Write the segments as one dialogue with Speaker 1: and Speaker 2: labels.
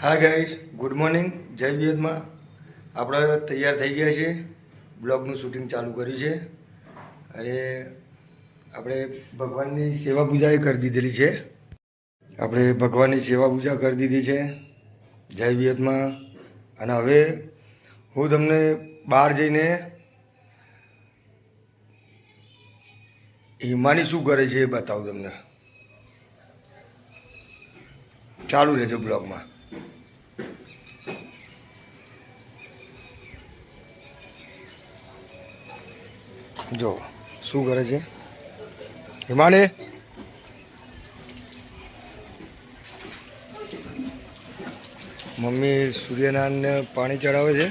Speaker 1: Hi guys, good morning. જય વિવેદમાં આપણે તૈયાર થઈ ગયા છીએ. બ્લોગનું શૂટિંગ ચાલુ કર્યું છે. અને આપણે ભગવાનની સેવા પૂજા એ કરી દીધેલી છે. આપણે ભગવાનની સેવા પૂજા કરી દીધી છે જય વિવેદમાં. અને હવે હું તમને બહાર જઈને હિમાની શું કરે છે એ બતાવું તમને. ચાલુ રહેજો બ્લોગમાં. જો શું કરે છે હિમાને. મમ્મી સૂર્યનારાયણને પાણી ચડાવે છે.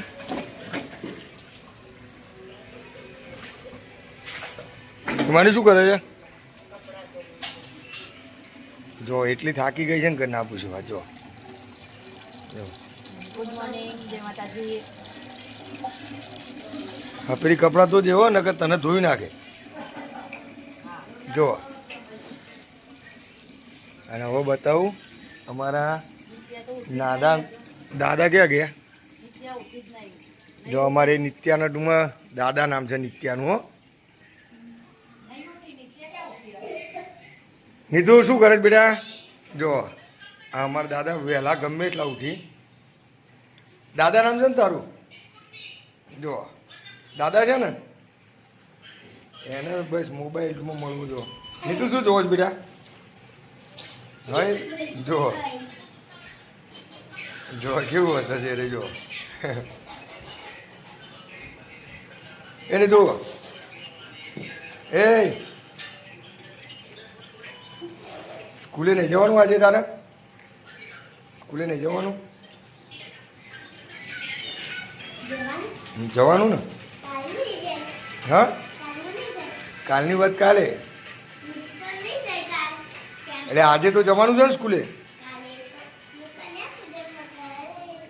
Speaker 1: હિમાની શું કરે છે? જો એટલી થાકી ગઈ છે ને કે ના પૂછો વાત. જો
Speaker 2: ગુડ મોર્નિંગ, જય માતાજી.
Speaker 1: હા, પેલી કપડાં તો દેવો ને કે તને ધોઈ નાખે. જો અને હવે બતાવું અમારા દાદા ક્યાં ગયા? જો અમારે નિત્યાના ટુમાં દાદા નામ છે નિત્યાનું. હો નીતુ શું કરે છે બેટા? જો આ અમારા દાદા વહેલા ગમે એટલા ઉઠી. દાદા નામ છે ને તારું? જો દાદા છે ને એને બસ મોબાઈલમાં મળવું. જો નીતુ શું જોવો છો બેટા? હા જો જો કેવું હશે છે રે. જો એને જુઓ. એ સ્કૂલે નહીં જવાનું આજે તારે? સ્કૂલે નહીં જવાનું? જવાનું ને? હા, કાલની વાત કાલે. એટલે આજે તો જવાનું છે ને સ્કૂલે?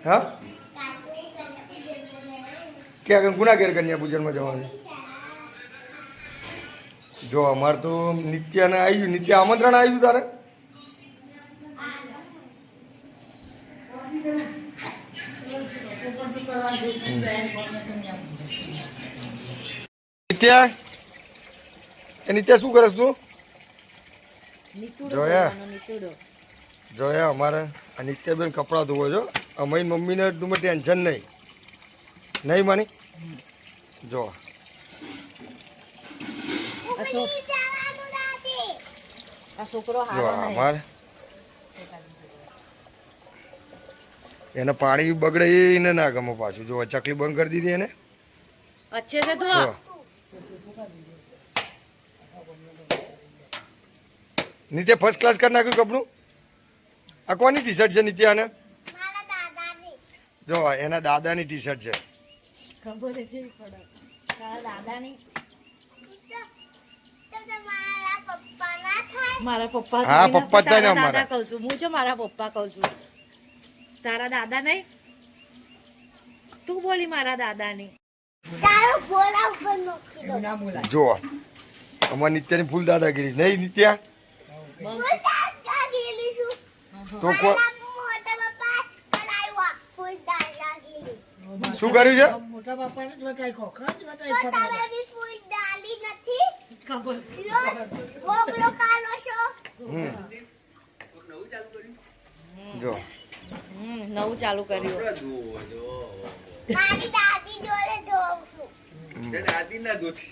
Speaker 1: હા, ક્યાં ગુના ઘેર કન્યા પૂજનમાં જવાનું? જો અમારે તો નિત્યાને આવી ગયું. નિત્યા આમંત્રણ આવી ગયું તારે? નિત્યા એ નિત્યા શું કરે તું? જોયા અમારે આ નિત્યાબેન કપડાં ધોવો છો. અમારી મમ્મીને તું ટેન્શન નહીં. નહીં માની? જો અમારે એને પાણી બગડે એને ના ગમે પાછું. જો ચકલી બંધ કરી દીધી એને.
Speaker 2: अच्छे से धो.
Speaker 1: નિત્યા ફર્સ્ટ ક્લાસ કરી નાખ્યું કપડું. આ કોની ટી શર્ટ છે નિત્યાને? જો એના દાદાની ટી શર્ટ છે.
Speaker 2: ખબર છે પડે તારા દાદાની. મારા પપ્પા.
Speaker 1: હા, પપ્પા જ થાય ને અમારા.
Speaker 2: દાદા કહું છું હું. જો મારા પપ્પા કહું છું. તારા દાદા નહીં? તું બોલી મારા દાદાની.
Speaker 1: જો અમારા નિત્યાની ફૂલ દાદાગીરી નહીં નિત્યા? તો શું કર્યું છે?
Speaker 3: મોટા બાપાને જ બતાવી ખોખર જ બતાવી
Speaker 2: ખબર.
Speaker 1: જો
Speaker 2: નવું ચાલુ કર્યું.
Speaker 4: મારી દાદી જોડે જોઉં છું.
Speaker 5: દાદી ના દોતી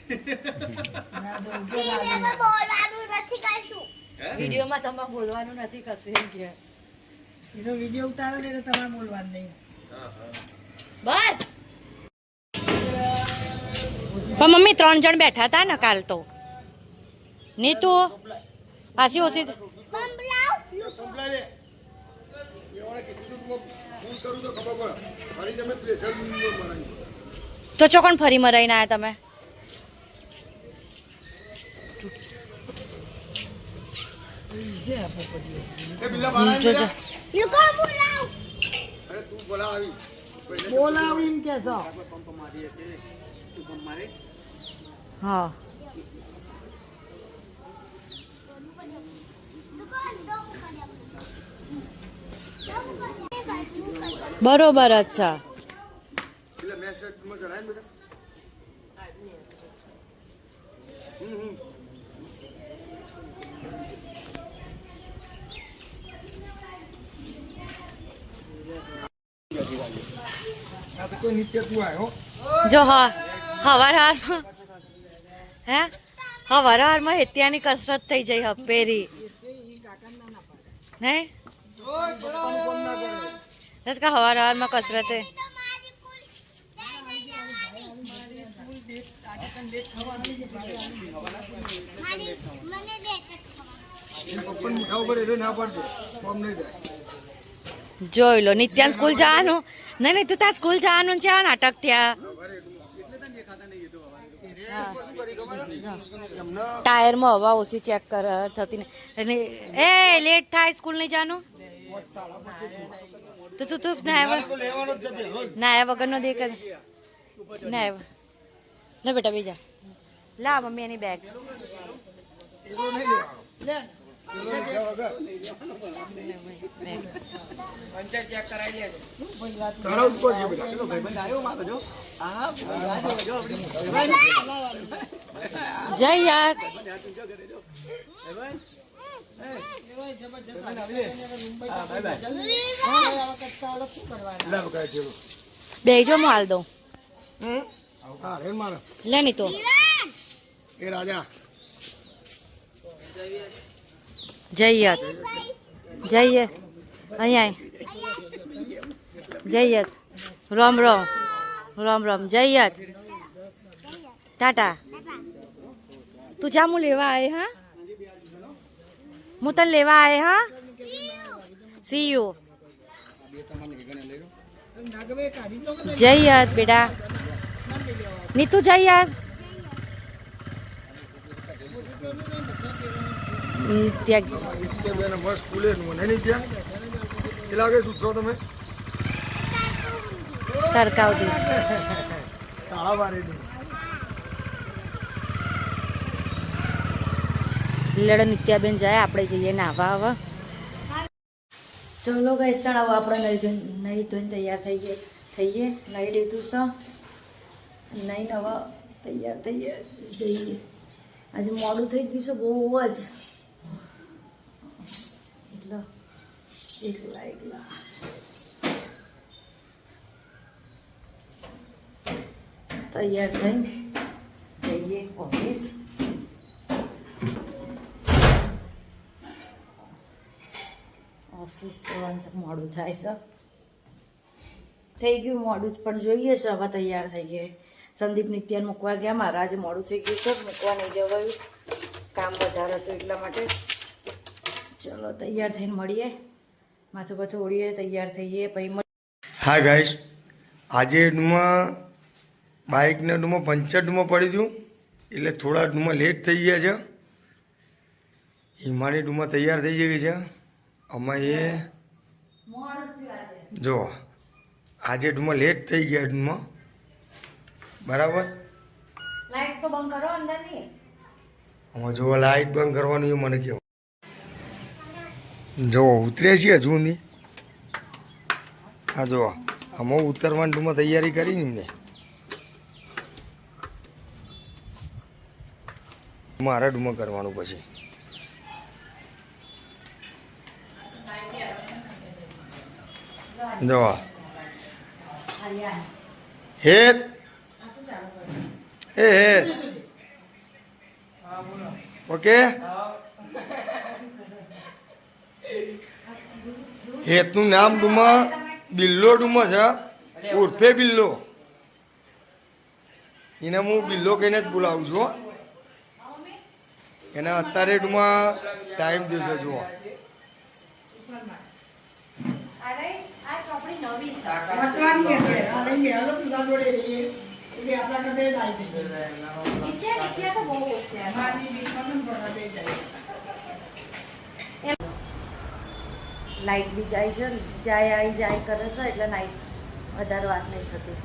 Speaker 4: ટીવીમાં બોલવાનું નથી કશું.
Speaker 2: વિડીયોમાં તમે બોલવાનું નથી કશું એમ કે.
Speaker 3: એનો વિડીયો ઉતારો છે એટલે તમારે બોલવાનું નહીં.
Speaker 2: બસ. પણ મમ્મી 3 જણ બેઠા હતા ને કાલ તો. નીતુ આસી ઓસી
Speaker 4: બંબલાવ લોકો
Speaker 2: તો ચોકણ ફરી મરાઈને આવ્યા તમે?
Speaker 3: બોલાવ એમ કે છો.
Speaker 2: હા બરોબર અચ્છા
Speaker 1: એટલે મેં ચડમાં ચડાય ને બેટા આ તો કોઈ નિત્ય તું આવ્યો
Speaker 2: જો હા હવારમાં હે હવારમાં હેત્યાની કસરત થઈ જઈ હપેરી નહીં બસ કા હવારમાં કસરતે
Speaker 4: મને દે
Speaker 1: પપ્પાને મીઠા ઉપર એટલે ના પાડજો કોમ નહીં થાય
Speaker 2: જોઈ લો નિત્યાન સ્કૂલ જવાનું નહીં નહીં તું ત્યાં સ્કૂલ જવાનું છે આ નાટક ત્યાં ટાયરમાં હવા ઓછી ચેક કર થતી ને અને એ લેટ થાય સ્કૂલ નહીં જવાનું તો તું નાયા વગરનો દેખ નાયા લે બેટા બીજા લા મમ્મી એની બેગ
Speaker 1: એવો નહીં લેવાનો તારા ઉપર છે બેટા
Speaker 2: જય યાર બેજો હું હાલ દઉં લે નહીં તો
Speaker 1: એ રાજા
Speaker 2: જઈએ જઈએ અહીંયા જઈએ રામ રામ રામ રામ જઈએ ટાટા તું જા હું લેવા આય હા હું તને લેવા આય હા સી યુ જય બેટા નીતુ જય યાર
Speaker 1: નિત્યા મસ્ત સ્કૂલે મને નહીં ત્યાં કેટલા વાગે સૂચો તમે
Speaker 2: તરકાવતી
Speaker 1: સાડા બારે
Speaker 2: લડો નિત્યાબેન જાય આપણે જઈએ નાવા હવે ચલો ગઈ સ્થળ હવે આપણે નહીં ધોઈને તૈયાર થઈએ નહીં લીધું છે નહીં હવે તૈયાર થઈએ જઈએ આજે મોડું થઈ ગયું છે બહુ જ એટલે એકલા તૈયાર થઈને જઈએ ઓફિસ ઓફિસ જવાનું મોડું થાય છે થઈ ગયું મોડું જ પણ જોઈએ છે હવે તૈયાર થઈએ સંદીપ નિત્યાન મૂકવા ગયા મારા આજે મોડું થઈ ગયું છે મૂકવા નહીં જવાયું કામ વધારે હતું એટલા માટે ચલો તૈયાર થઈને મળીએ માથું પાછું ઓળીએ તૈયાર થઈએ પછી
Speaker 1: હા ગાઈસ આજે ડુમાં બાઇકને ડુમાં પંચર ડુમાં પડી હતું એટલે થોડા ડુમાં લેટ થઈ ગયા છે હિમાની ડુમાં તૈયાર થઈ ગઈ છે આમાં એ જો આજે ડુમાં લેટ થઈ ગયા ડુમાં બરાબર
Speaker 2: લાઈટ તો બંધ કરો અંદરની
Speaker 1: આમાં જો લાઇટ બંધ કરવાનું એ મને કહો જો ઉતર્યા છીએ હજુ નહીં હા જો આમાં ઉતરવાની ડુમાં તૈયારી કરી ને મેં મારા ડુમાં કરવાનું પછી જો હેત હે હેત ઓકે હેતનું નામ ડુમા બિલ્લો ડુમા છે ઉર્ફે બિલ્લો એને હું બિલ્લો કહીને જ બોલાવું છું એને અત્યારે ડુમા ટાઈમ થયો છે જુઓ
Speaker 2: લાઈટ બી જાય છે જાય આવી જાય કરે છે એટલે નાઈટ વધારે વાત નહીં થતી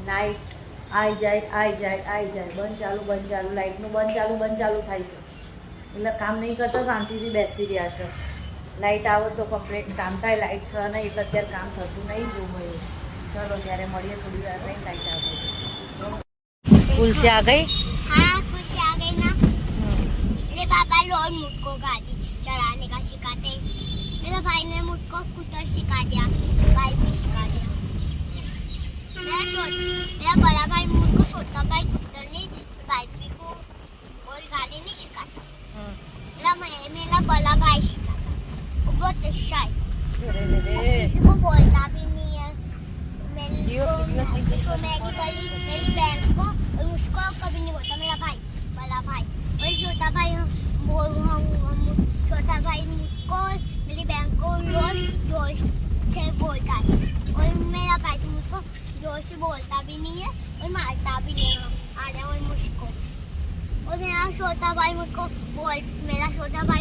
Speaker 2: નાઈટ આવી જાય બંધ ચાલુ લાઇટનું બંધ ચાલુ થાય છે એટલે કામ નહીં કરતા શાંતિથી બેસી રહ્યા છે. લાઇટ આવે તો કમ્પ્લીટ કામ થાય. લાઇટ છે નહીં એટલે અત્યારે કામ થતું નહીં જોવું એવું. ચલો ત્યારે મળીએ થોડી વાર નહીં લાઇટ આવે. स्कूल से आ गई?
Speaker 4: हाँ कुछ आ गई ना। मेरे पापा रोज मुझको गाड़ी चलाने का सिखाते हैं। मेरे भाई ने मुझको स्कूटर सिखा दिया, बाइक भी सिखा दिया। मेरा बड़ा भाई मुझको छोटा भाई स्कूटर नहीं, बाइक भी को और गाड़ी नहीं सिखाता। मेरा बड़ा भाई सिखाता, वो बहुत अच्छा है, किसी को बोलता भी नहीं है। मेरी बहन को और उसको कभी नहीं बोलता। मेरा भाई बड़ा भाई और छोटा भाई छोटा भाई मुझको मेरी बहन को रोज जोर से बोलता है और मेरा भाई मुझको जोर से बोलता भी नहीं है और मारता भी नहीं है आर्या और मुझको। और मेरा छोटा भाई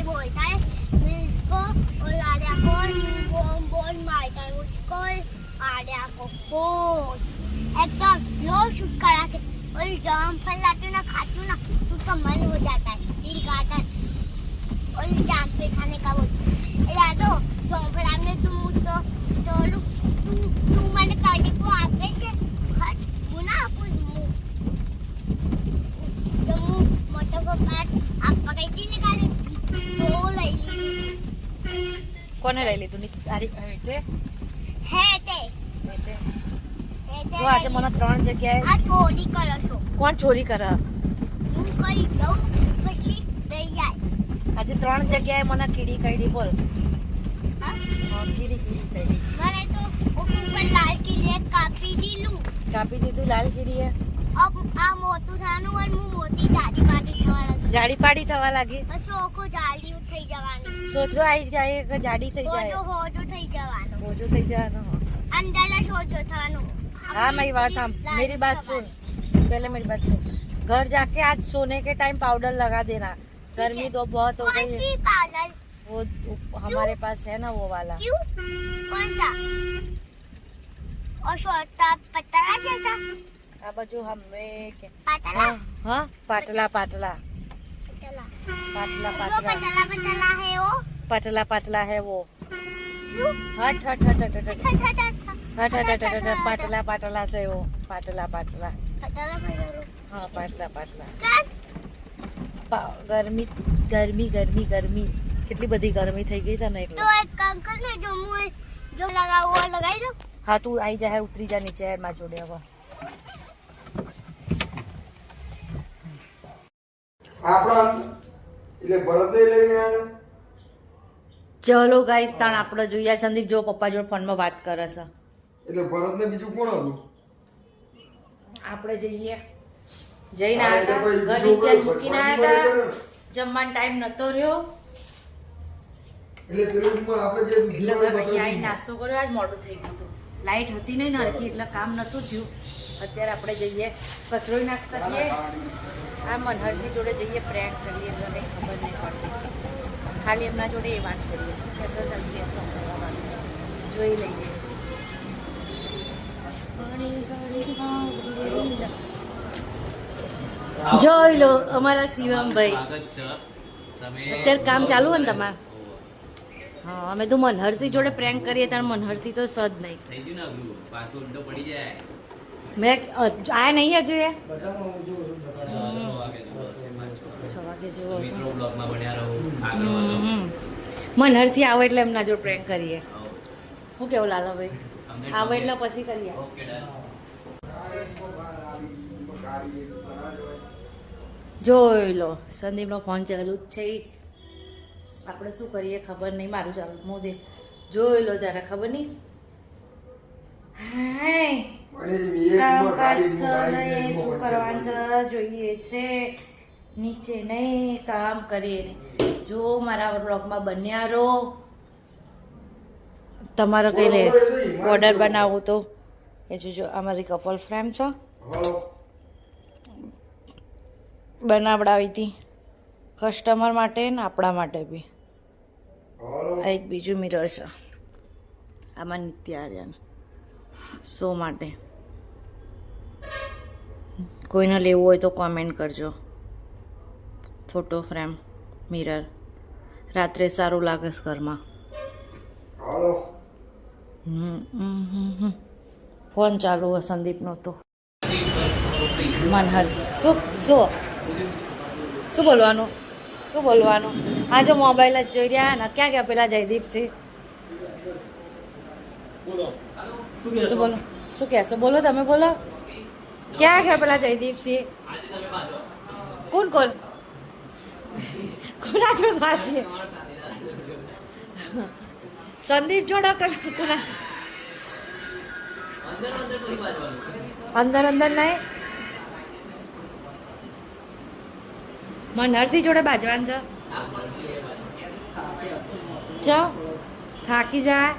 Speaker 4: बोलता है मुझको और आर्या को बोल मारता है मुझको और आर्या को बोल एकदम लो शूट करा के। और जब फल लाती हूँ ना खाती हूँ ना तो उसका मन हो जाता है, दिल खाता है और चाट पे खाने का बोल यादो जब हमने तुम तो तू मैंने काटी को आपे से हट बुना कुछ मुंह तो मुंह मोटो को पैर आप पकड़ी थी निकाली तो ले ली।
Speaker 2: કોને લઈ લીધું?
Speaker 4: है ते
Speaker 2: જો આજે મને 3 જગ્યાએ
Speaker 4: આ ચોરી કરો છો?
Speaker 2: કોણ ચોરી કરે?
Speaker 4: હું કઈ જાઉં પછી લઈ જાય।
Speaker 2: આજે 3 જગ્યાએ મને કીડી કઈડી બોલ.
Speaker 4: હા?
Speaker 2: કીડી કઈડી
Speaker 4: મને તો ઉપર લાલ કિલ્લે કાપી દીધું।
Speaker 2: કાપી દીધું લાલ કીડીએ.
Speaker 4: अब आ मोटू थानु और मु मोटी जाडी पाटी थवा लागी।
Speaker 2: જાડી પાડી થવા લાગી.
Speaker 4: પછી ઓકો જાડી થઈ જવાની।
Speaker 2: સોજો આવી જાય કે જાડી થઈ જાય.
Speaker 4: હોજો થઈ જવાનો।
Speaker 2: સોજો થઈ જવાનો.
Speaker 4: अंदर सोचो थानु।
Speaker 2: हाँ मेरी बात हम मेरी बात सुन, पहले मेरी बात सुन। घर जाके आज सोने के टाइम पाउडर लगा देना। गर्मी तो बहुत हो गई है।
Speaker 4: पाउडर
Speaker 2: वो हमारे पास है ना वो वाला।
Speaker 4: क्यों? कौन सा? और छोटा पतला जैसा?
Speaker 2: अब जो हमें
Speaker 4: पतला?
Speaker 2: हाँ पाटला पाटला
Speaker 4: पतला।
Speaker 2: पाटला
Speaker 4: जो
Speaker 2: पाटला
Speaker 4: पतला पतला है वो?
Speaker 2: पतला पतला है वो।
Speaker 4: क्यों?
Speaker 2: हट हट हट हट हट हट हट हट हट हट पाटला पाटला से वो पाटला पाटला।
Speaker 4: पतला पतला।
Speaker 2: हाँ पाटला पाटला।
Speaker 4: कर?
Speaker 2: गर्मी गर्मी गर्मी गर्मी કેટલી બધી ગરમી થઈ ગઈ તને એટલે.
Speaker 4: तो एक काम करना जो मुंह जो लगा वो लगाई दो।
Speaker 2: હા તું આવી જા ઉતરી જા નીચે માં જોડે હવે.
Speaker 1: આપણા એટલે બળદે લઈને આવ્યા.
Speaker 2: ચલો ગાઈસ તાણ આપણે જોઈએ. સંદીપ જો પપ્પા જોડે ફોનમાં વાત કરે છે.
Speaker 1: એટલે બળદને બીજું કોણ હતું?
Speaker 2: આપણે જઈને આવ્યા હતા, ઘર ત્યાં મૂકીને આવ્યા હતા. જમવાનો ટાઈમ નતો રહ્યો
Speaker 1: એટલે પેલું આપણે જે
Speaker 2: એટલે ઘર અહીંયા આવી નાસ્તો કર્યો. આજ મોડું થઈ ગયું હતું, લાઈટ હતી નહીં નરકી એટલે કામ નતું થયું. અત્યારે આપણે જઈએ કચરો નાખતા છીએ. આ મનહરસિંહ જોડે જઈએ પ્રેન્ક કરીએ તો કંઈ ખબર નહીં પડતી. ખાલી એમના જોડે એ વાત કરીએ શું કહેશે જલ્દી શું કરવાનું જોઈ લઈએ. જોઈ લો અમારા શિવમભાઈ અત્યારે કામ ચાલુ હોય ને તમારે. હા અમે તો મનહરસિંહ જોડે પ્રેન્ક કરીએ ત્યારે મનહરસિંહ તો સદ નહીં. મેં આ નહીં હજુ એ 6 વાગે જેવો હશે. મનહરસિંહ આવે એટલે એમના જોડે પ્રેન્ક કરીએ. શું કેવું લાલાભાઈ? આવે એટલે પછી કરીએ. જોઈ લો સંદીપનો ફોન ચાલુ જ છે. આપણે શું કરીએ ખબર નહીં. મારું ચાલુ મોદી જોઈ લો ત્યારે ખબર નહીં. હાય કામકાજ નહીં શું કરવાનું છે જોઈએ છે. નીચે નહીં કામ કરીએ નહીં. જો મારા બ્લોગમાં બન્યા રહો. તમારો કઈ લે ઓર્ડર બનાવો તો એ જોજો. અમારી કપલ ફ્રેમ છે બનાવડાવી હતી કસ્ટમર માટે ને આપણા માટે બી. આ એક બીજું મિરર છે આમાં નિત્ય આર્યન શો માટે. કોઈને લેવું હોય તો કોમેન્ટ કરજો. ફોટો ફ્રેમ મિરર રાત્રે સારું લાગે છે ઘરમાં.
Speaker 1: હાલો
Speaker 2: ફોન ચાલુ હોય સંદીપનો તો મનહર શું શું શું બોલવાનું શું બોલવાનું? આ જો મોબાઈલ જ જોઈ રહ્યા ને ક્યાં ગયા પેલા જયદીપ છે? શું બોલો શું કહેશો? બોલો તમે બોલો. ક્યાં ગયા પેલા જયદીપ છે? કોણ કોણ કોના જોડે વાત છે? સંદીપ જોડો કે કોના? અંદર અંદર નહીં નરસિંહ જોડે બાજવાન છે. ચો થાકી જાય.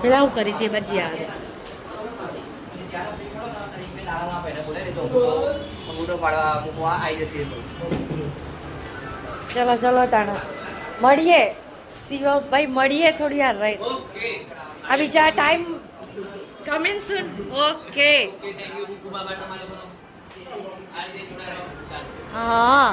Speaker 2: પેલા હું કરી છે બધી આવે. ચલો ચલો તાણો મળીએ શિવભાઈ, મળીએ થોડી વાર રહી. આ બીજા ટાઈમ કમિંગ સૂન. ઓકે હા